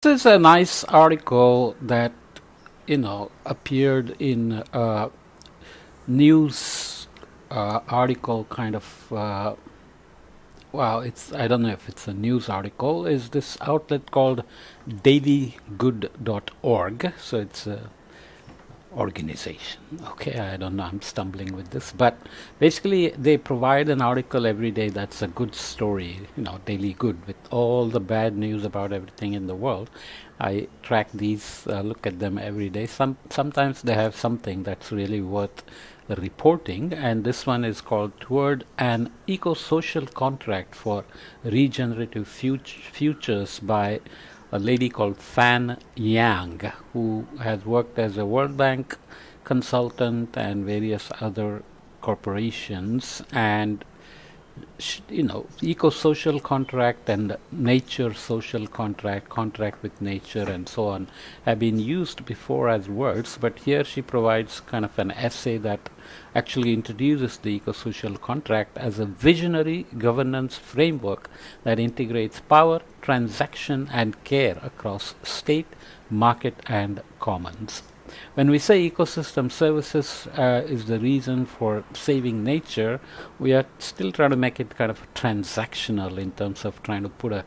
This is a nice article that appeared in a news article kind of. Well, it's I don't know if it's a news article. Is this outlet called dailygood.org? So it's a organization. Okay, I don't know, I'm stumbling with this, but basically they provide an article every day that's a good story, daily good with all the bad news about everything in the world. I track these, look at them every day. Sometimes they have something that's really worth the reporting, and this one is called Toward an Eco-Social Contract for Regenerative Futures by a lady called Fan Yang, who has worked as a World Bank consultant and various other corporations. And eco-social contract and nature social contract with nature and so on have been used before as words, but here she provides kind of an essay that actually introduces the eco-social contract as a visionary governance framework that integrates power, transaction and care across state, market and commons. When we say ecosystem services is the reason for saving nature, we are still trying to make it kind of transactional in terms of trying to put a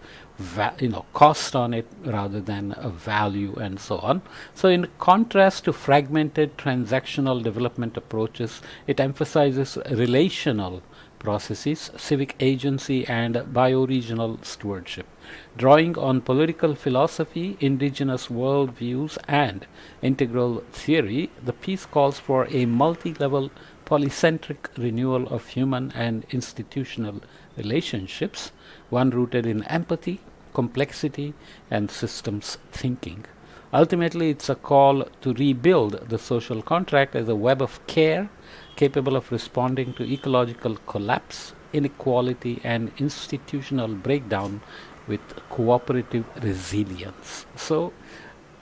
cost on it rather than a value and so on. So in contrast to fragmented transactional development approaches, it emphasizes relational processes, civic agency and bioregional stewardship. Drawing on political philosophy, indigenous worldviews and integral theory, the piece calls for a multi-level polycentric renewal of human and institutional relationships, one rooted in empathy, complexity and systems thinking. Ultimately, it's a call to rebuild the social contract as a web of care capable of responding to ecological collapse, inequality and institutional breakdown with cooperative resilience. So,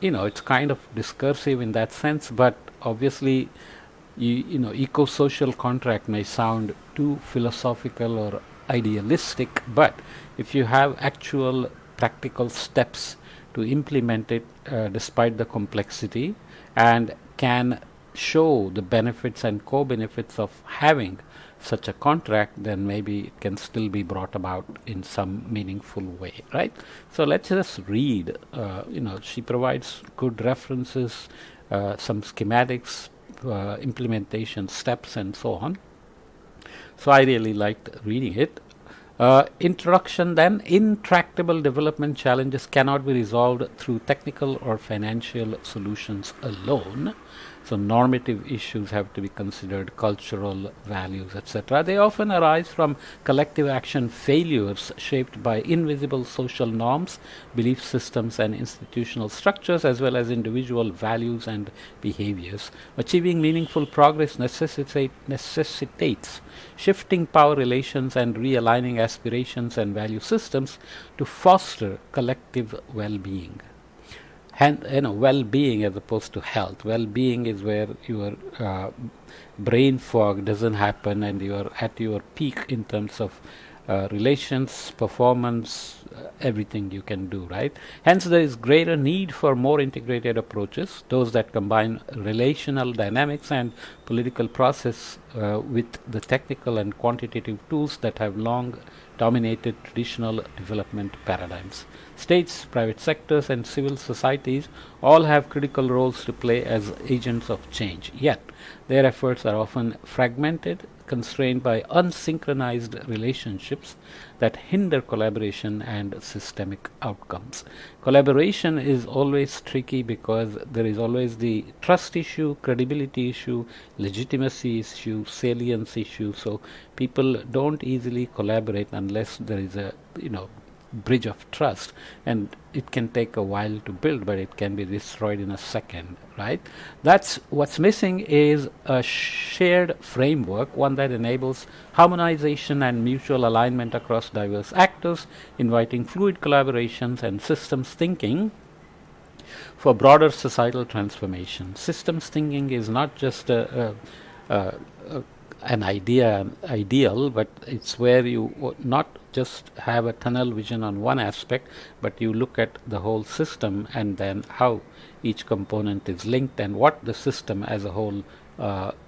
it's kind of discursive in that sense, but obviously, eco-social contract may sound too philosophical or idealistic, but if you have actual practical steps to implement it despite the complexity and can show the benefits and co-benefits of having such a contract, then maybe it can still be brought about in some meaningful way, right? So let's just read. She provides good references, some schematics, implementation steps and so on. So I really liked reading it. Introduction then. Intractable development challenges cannot be resolved through technical or financial solutions alone. So normative issues have to be considered, cultural values, etc. They often arise from collective action failures shaped by invisible social norms, belief systems and institutional structures, as well as individual values and behaviors. Achieving meaningful progress necessitates shifting power relations and realigning aspirations and value systems to foster collective well-being. Well-being as opposed to health. Well-being is where your brain fog doesn't happen and you are at your peak in terms of relations, performance, everything you can do, right? Hence, there is greater need for more integrated approaches, those that combine relational dynamics and political process with the technical and quantitative tools that have long dominated traditional development paradigms. States, private sectors and civil societies all have critical roles to play as agents of change, yet their efforts are often fragmented, constrained by unsynchronized relationships that hinder collaboration and systemic outcomes. Collaboration is always tricky because there is always the trust issue, credibility issue, legitimacy issue, salience issue. So people don't easily collaborate unless there is a bridge of trust, and it can take a while to build, but it can be destroyed in a second, right? That's what's missing is a shared framework, one that enables harmonization and mutual alignment across diverse actors, inviting fluid collaborations and systems thinking for broader societal transformation. Systems thinking is not just an ideal, but it's where you not just have a tunnel vision on one aspect, but you look at the whole system and then how each component is linked and what the system as a whole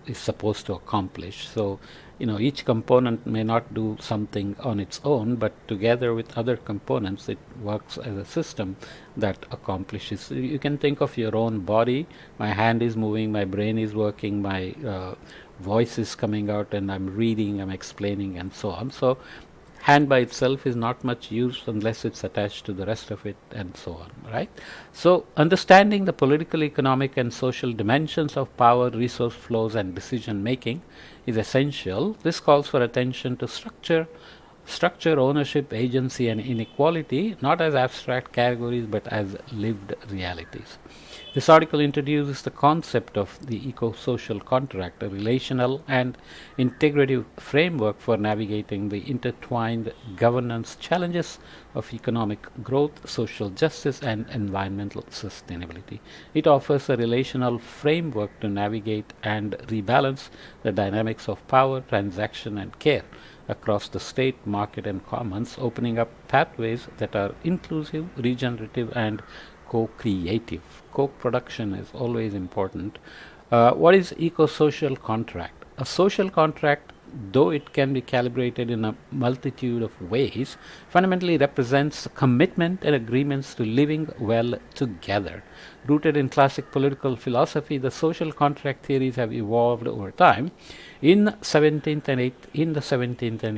is supposed to accomplish. So, each component may not do something on its own, but together with other components, it works as a system that accomplishes. You can think of your own body. My hand is moving, my brain is working, my voice is coming out, and I'm reading, I'm explaining, and so on. So hand by itself is not much use unless it's attached to the rest of it, and so on, right? So understanding the political, economic, and social dimensions of power, resource flows, and decision making is essential. This calls for attention to structure, ownership, agency, and inequality, not as abstract categories but as lived realities. This article introduces the concept of the eco-social contract, a relational and integrative framework for navigating the intertwined governance challenges of economic growth, social justice, and environmental sustainability. It offers a relational framework to navigate and rebalance the dynamics of power, transaction, and care across the state, market, and commons, opening up pathways that are inclusive, regenerative, and co-creative. Co-production is always important. What is eco-social contract? A social contract, though it can be calibrated in a multitude of ways, fundamentally represents commitment and agreements to living well together. Rooted in classic political philosophy, the social contract theories have evolved over time. In the 17th and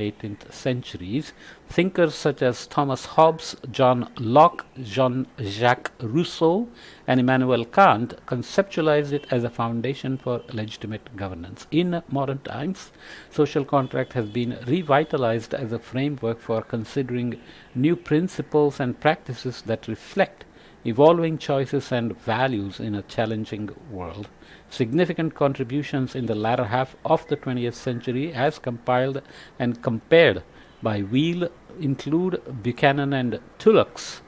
18th centuries, thinkers such as Thomas Hobbes, John Locke, Jean-Jacques Rousseau, and Immanuel Kant conceptualized it as a foundation for legitimate governance. In modern times, social contract has been revitalized as a framework for considering new principles and practices that reflect evolving choices and values in a challenging world. Significant contributions in the latter half of the 20th century, as compiled and compared by Wheel, include Buchanan and Tulloch's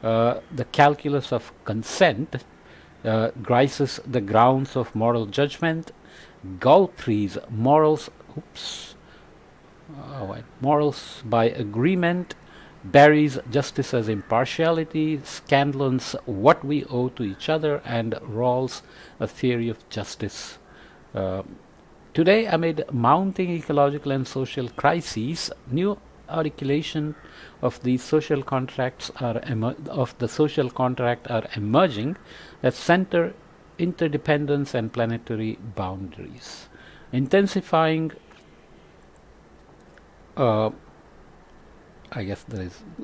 The Calculus of Consent, Grice's The Grounds of Moral Judgment, Galthrie's Morals by Agreement, Barry's Justice as Impartiality, Scanlon's What We Owe to Each Other, and Rawls' A Theory of Justice. Today, amid mounting ecological and social crises, new articulation of the social contract are emerging that center interdependence and planetary boundaries, intensifying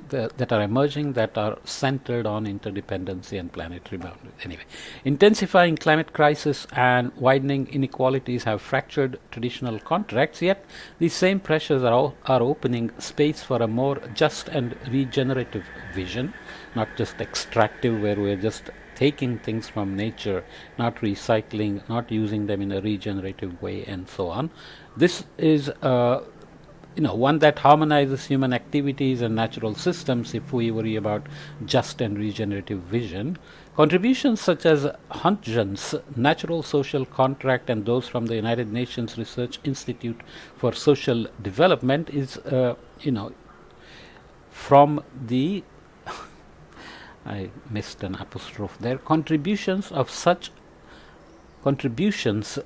that are emerging that are centered on interdependency and planetary boundaries. Anyway, intensifying climate crisis and widening inequalities have fractured traditional contracts, yet these same pressures are opening space for a more just and regenerative vision, not just extractive, where we're just taking things from nature, not recycling, not using them in a regenerative way, and so on. This is one that harmonizes human activities and natural systems if we worry about just and regenerative vision. Contributions such as Huntington's Natural Social Contract and those from the United Nations Research Institute for Social Development is, from the I missed an apostrophe there. Contributions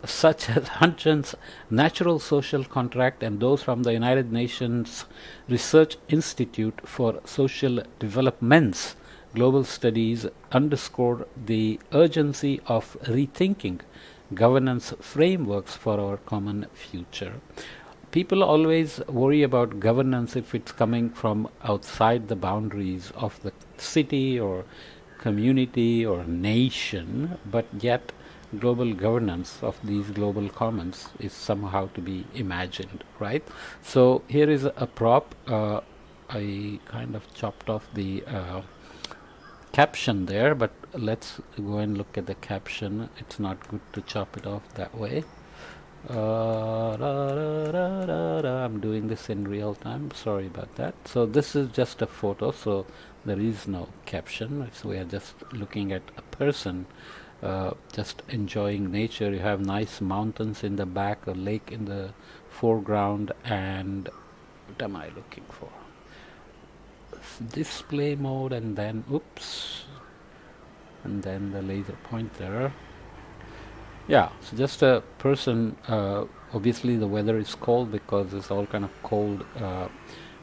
such as Huntington's Natural Social Contract and those from the United Nations Research Institute for Social Development's global studies underscore the urgency of rethinking governance frameworks for our common future. People always worry about governance if it's coming from outside the boundaries of the city or community or nation, but yet global governance of these global commons is somehow to be imagined, right? So here is a prop. I kind of chopped off the caption there, but let's go and look at the caption. It's not good to chop it off that way. I'm doing this in real time, sorry about that. So this is just a photo, so there is no caption. So we are just looking at a person just enjoying nature. You have nice mountains in the back, a lake in the foreground, and what am I looking for? display mode, and then oops, and then the laser pointer. Yeah, so just a person. Obviously, the weather is cold because it's all kind of cold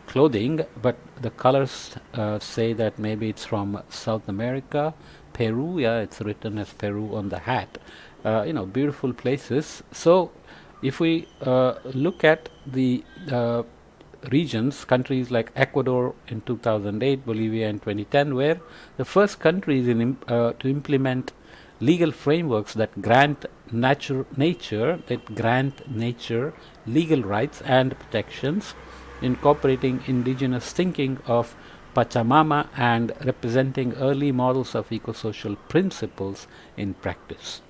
clothing, but the colors say that maybe it's from South America, Peru. Yeah, it's written as Peru on the hat. Beautiful places. So, if we look at the regions, countries like Ecuador in 2008, Bolivia in 2010, where the first countries to implement legal frameworks that grant nature legal rights and protections, incorporating indigenous thinking of Pachamama and representing early models of eco-social principles in practice.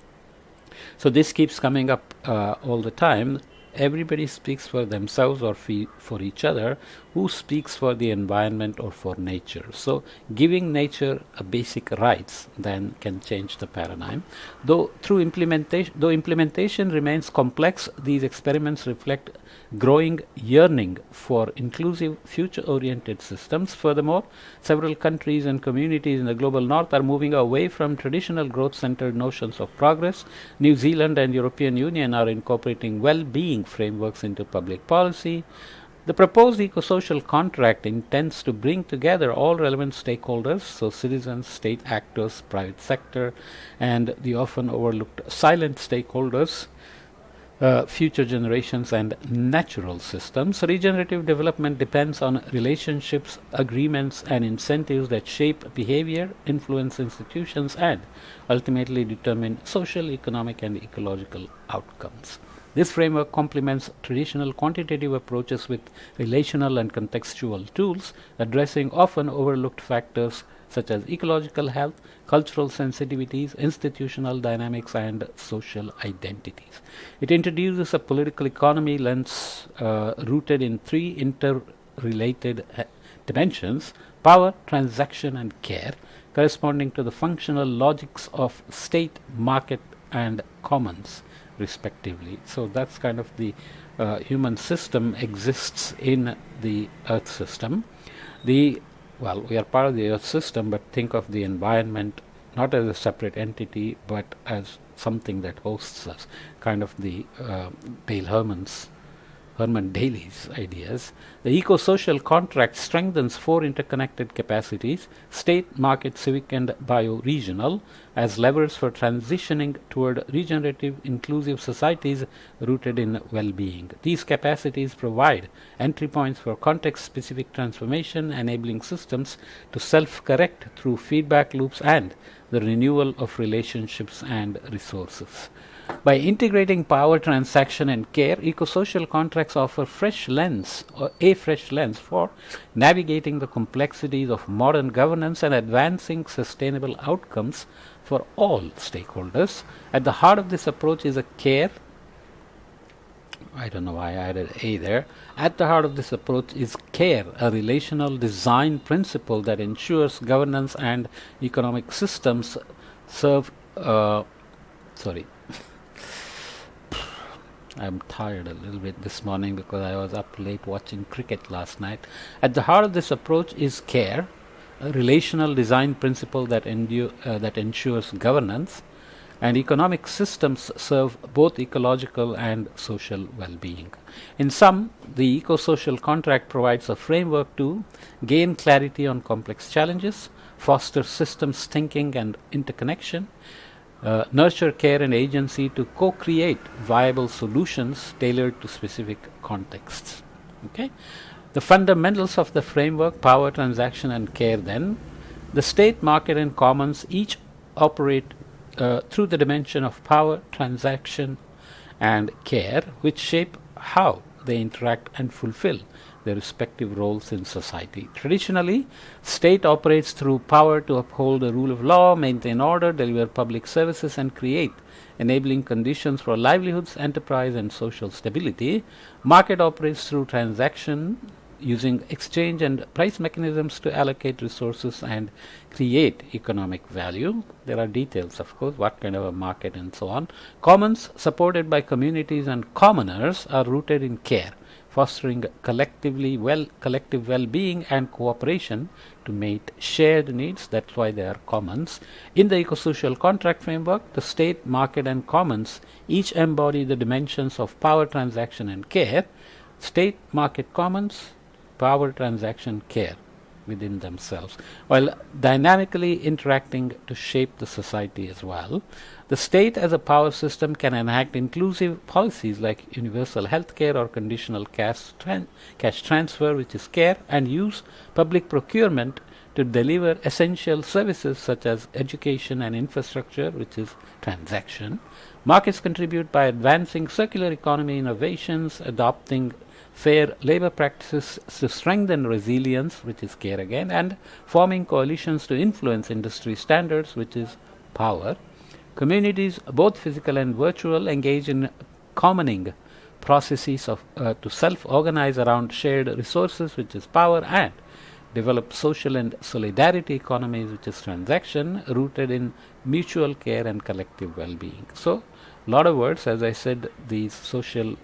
So this keeps coming up all the time. Everybody speaks for themselves or for each other. Who speaks for the environment or for nature? So giving nature a basic rights then can change the paradigm. Though implementation remains complex, these experiments reflect growing yearning for inclusive, future-oriented systems. Furthermore, several countries and communities in the global north are moving away from traditional growth-centered notions of progress. New Zealand and European Union are incorporating well-being frameworks into public policy. The proposed eco-social contract intends to bring together all relevant stakeholders, so citizens, state actors, private sector, and the often overlooked silent stakeholders, future generations and natural systems. Regenerative development depends on relationships, agreements, and incentives that shape behavior, influence institutions, and ultimately determine social, economic, and ecological outcomes. This framework complements traditional quantitative approaches with relational and contextual tools, addressing often overlooked factors such as ecological health, cultural sensitivities, institutional dynamics, and social identities. It introduces a political economy lens rooted in three interrelated dimensions: power, transaction, and care, corresponding to the functional logics of state, market, and commons, respectively. So that's kind of the human system exists in the Earth system. We are part of the Earth system, but think of the environment not as a separate entity, but as something that hosts us, kind of the Herman Daly's ideas. The eco-social contract strengthens four interconnected capacities: state, market, civic, and bio-regional, as levers for transitioning toward regenerative, inclusive societies rooted in well-being. These capacities provide entry points for context-specific transformation, enabling systems to self-correct through feedback loops and the renewal of relationships and resources. By integrating power, transaction, and care, eco-social contracts offer a fresh lens for navigating the complexities of modern governance and advancing sustainable outcomes for all stakeholders. At the heart of this approach is a care. I don't know why I added A there. At the heart of this approach is care, a relational design principle that ensures governance and economic systems serve. I'm tired a little bit this morning because I was up late watching cricket last night. At the heart of this approach is care, a relational design principle that ensures governance, and economic systems serve both ecological and social well-being. In sum, the eco-social contract provides a framework to gain clarity on complex challenges, foster systems thinking and interconnection, nurture care and agency to co-create viable solutions tailored to specific contexts. Okay, the fundamentals of the framework: power, transaction, and care. Then, the state, market, and commons each operate through the dimension of power, transaction, and care, which shape how they interact and fulfill their respective roles in society. Traditionally, state operates through power to uphold the rule of law, maintain order, deliver public services, and create enabling conditions for livelihoods, enterprise, and social stability. Market operates through transaction, using exchange and price mechanisms to allocate resources and create economic value. There are details, of course, what kind of a market and so on. Commons, supported by communities and commoners, are rooted in care, fostering collective well-being and cooperation to meet shared needs. That's why they are commons. In the eco-social contract framework, the state, market, and commons each embody the dimensions of power, transaction, and care. State, market, commons, power, transaction, care within themselves, while dynamically interacting to shape the society as well. The state as a power system can enact inclusive policies like universal health care or conditional cash transfer, which is care, and use public procurement to deliver essential services such as education and infrastructure, which is transaction. Markets contribute by advancing circular economy innovations, adopting fair labor practices to strengthen resilience, which is care again, and forming coalitions to influence industry standards, which is power. Communities, both physical and virtual, engage in commoning processes to self-organize around shared resources, which is power, and develop social and solidarity economies, which is transaction, rooted in mutual care and collective well-being. So, a lot of words. As I said, these social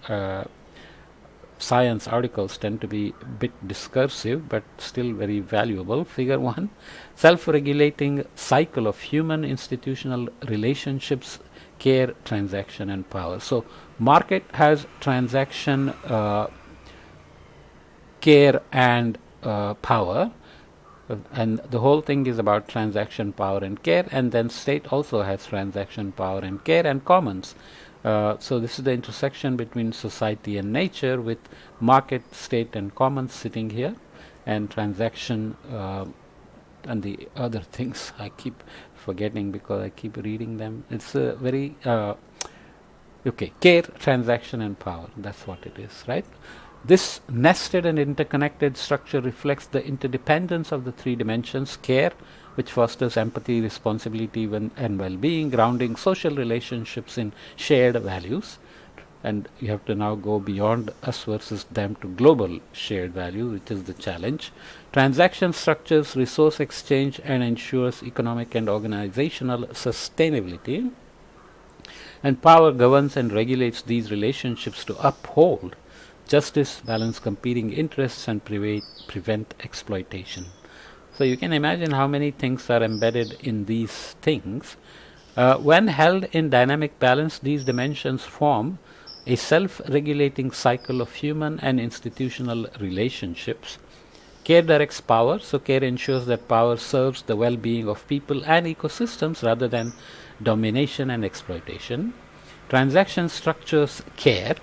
science articles tend to be a bit discursive but still very valuable. Figure 1, self-regulating cycle of human institutional relationships, care, transaction, and power. So market has transaction, care, and power, and the whole thing is about transaction, power, and care. And then state also has transaction, power, and care, and commons. So this is the intersection between society and nature, with market, state, and commons sitting here, and transaction and the other things I keep forgetting because I keep reading them. It's a very okay, care, transaction, and power. That's what it is, right? This nested and interconnected structure reflects the interdependence of the three dimensions: care, which fosters empathy, responsibility, and well-being, grounding social relationships in shared values. And you have to now go beyond us versus them to global shared value, which is the challenge. Transaction structures resource exchange and ensures economic and organizational sustainability. And power governs and regulates these relationships to uphold justice, balance competing interests, and prevent exploitation. So you can imagine how many things are embedded in these things. When held in dynamic balance, these dimensions form a self-regulating cycle of human and institutional relationships. Care directs power, so care ensures that power serves the well-being of people and ecosystems rather than domination and exploitation. Transaction structures care.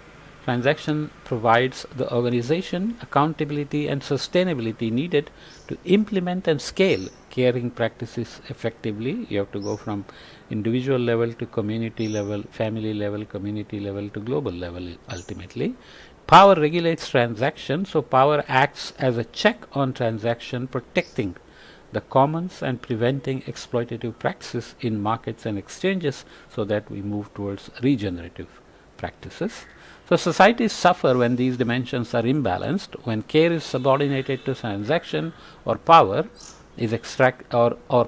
Transaction provides the organization, accountability, and sustainability needed to implement and scale caring practices effectively. You have to go from individual level to community level, family level, community level to global level ultimately. Power regulates transaction, so power acts as a check on transaction, protecting the commons and preventing exploitative practices in markets and exchanges so that we move towards regenerative practices. So societies suffer when these dimensions are imbalanced, when care is subordinated to transaction, or power is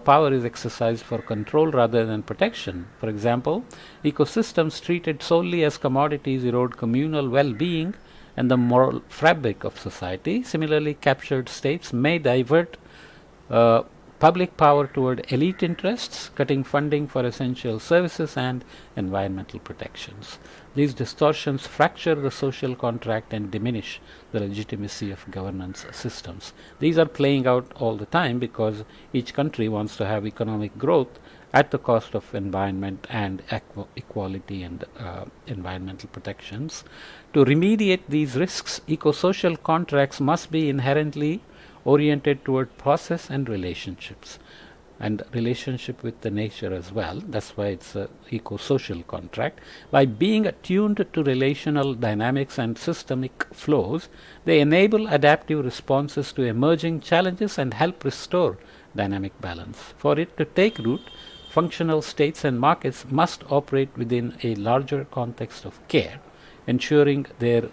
power is exercised for control rather than protection. For example, ecosystems treated solely as commodities erode communal well-being and the moral fabric of society. Similarly, captured states may divert public power toward elite interests, cutting funding for essential services and environmental protections. These distortions fracture the social contract and diminish the legitimacy of governance systems. These are playing out all the time because each country wants to have economic growth at the cost of environment and equality and environmental protections. To remediate these risks, eco-social contracts must be inherently oriented toward process and relationships, and relationship with the nature as well. That's why it's an eco-social contract. By being attuned to relational dynamics and systemic flows, they enable adaptive responses to emerging challenges and help restore dynamic balance. For it to take root, functional states and markets must operate within a larger context of care, ensuring their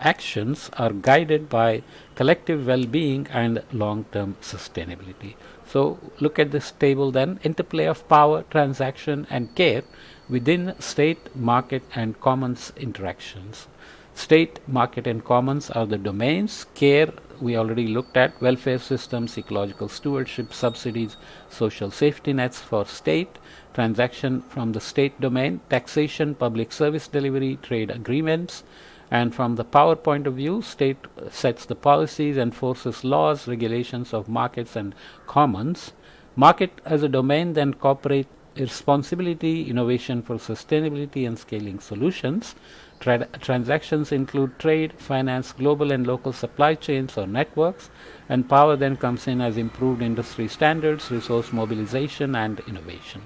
actions are guided by collective well-being and long-term sustainability. So look at this table then: interplay of power, transaction, and care within state, market, and commons interactions. State, market, and commons are the domains. Care, we already looked at. Welfare systems, ecological stewardship, subsidies, social safety nets for state. Transaction from the state domain, taxation, public service delivery, trade agreements. And from the power point of view, state sets the policies, enforces laws, regulations of markets and commons. Market as a domain, then corporate responsibility, innovation for sustainability and scaling solutions. Transactions include trade, finance, global and local supply chains or networks, and power then comes in as improved industry standards, resource mobilization, and innovation.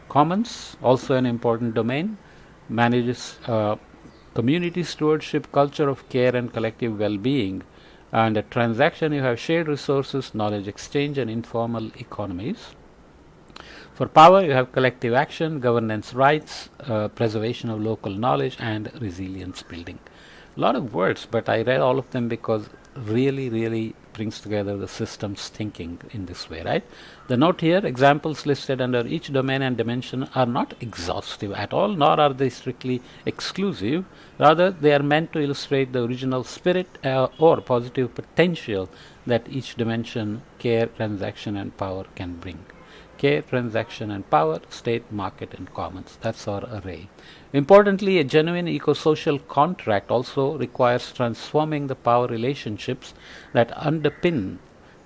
Commons, also an important domain, manages community stewardship, culture of care, and collective well-being. And a transaction, you have shared resources, knowledge exchange, and informal economies. For power, you have collective action, governance rights, preservation of local knowledge, and resilience building. A lot of words, but I read all of them because really brings together the systems thinking in this way, right? The note here, examples listed under each domain and dimension are not exhaustive at all, nor are they strictly exclusive. Rather, they are meant to illustrate the original spirit or positive potential that each dimension, care, transaction, and power can bring. Care, transaction, and power, state, market, and commons. That's our array. Importantly, a genuine eco-social contract also requires transforming the power relationships that underpin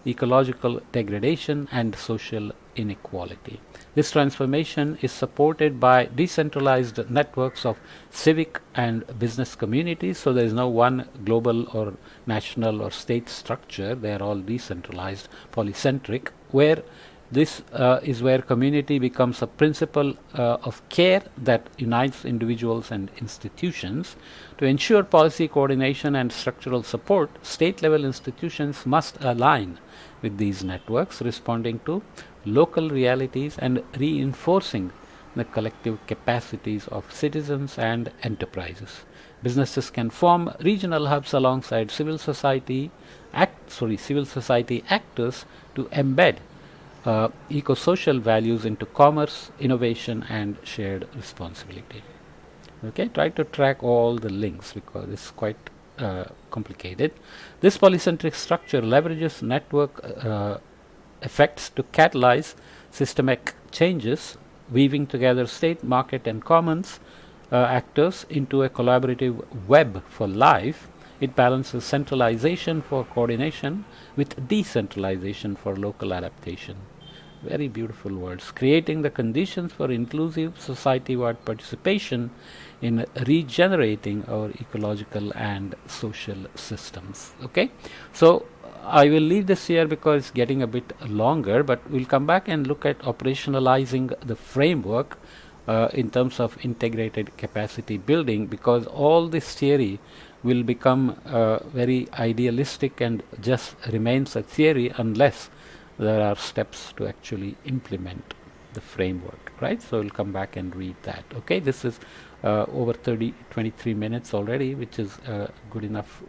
ecological degradation and social inequality. This transformation is supported by decentralized networks of civic and business communities. So there is no one global or national or state structure. They are all decentralized, polycentric, where this is where community becomes a principle of care that unites individuals and institutions. To ensure policy coordination and structural support, state-level institutions must align with these networks, responding to local realities and reinforcing the collective capacities of citizens and enterprises. Businesses can form regional hubs alongside civil society actors to embed eco-social values into commerce, innovation, and shared responsibility. Okay, try to track all the links because it's quite complicated. This polycentric structure leverages network effects to catalyze systemic changes, weaving together state, market, and commons actors into a collaborative web for life. It balances centralization for coordination with decentralization for local adaptation. Very beautiful words. Creating the conditions for inclusive society-wide participation in regenerating our ecological and social systems. Okay, so I will leave this here because it's getting a bit longer, but we'll come back and look at operationalizing the framework in terms of integrated capacity building, because all this theory will become very idealistic and just remains a theory unless there are steps to actually implement the framework, right? So we'll come back and read that. Okay, this is over 23 minutes already, which is good enough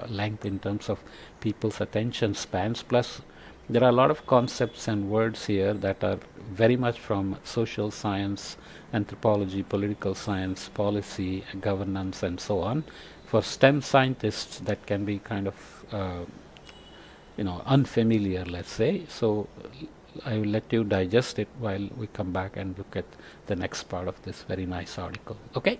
length in terms of people's attention spans. Plus, there are a lot of concepts and words here that are very much from social science, anthropology, political science, policy, governance, and so on. For STEM scientists, that can be kind of unfamiliar, let's say. So I will let you digest it while we come back and look at the next part of this very nice article. Okay.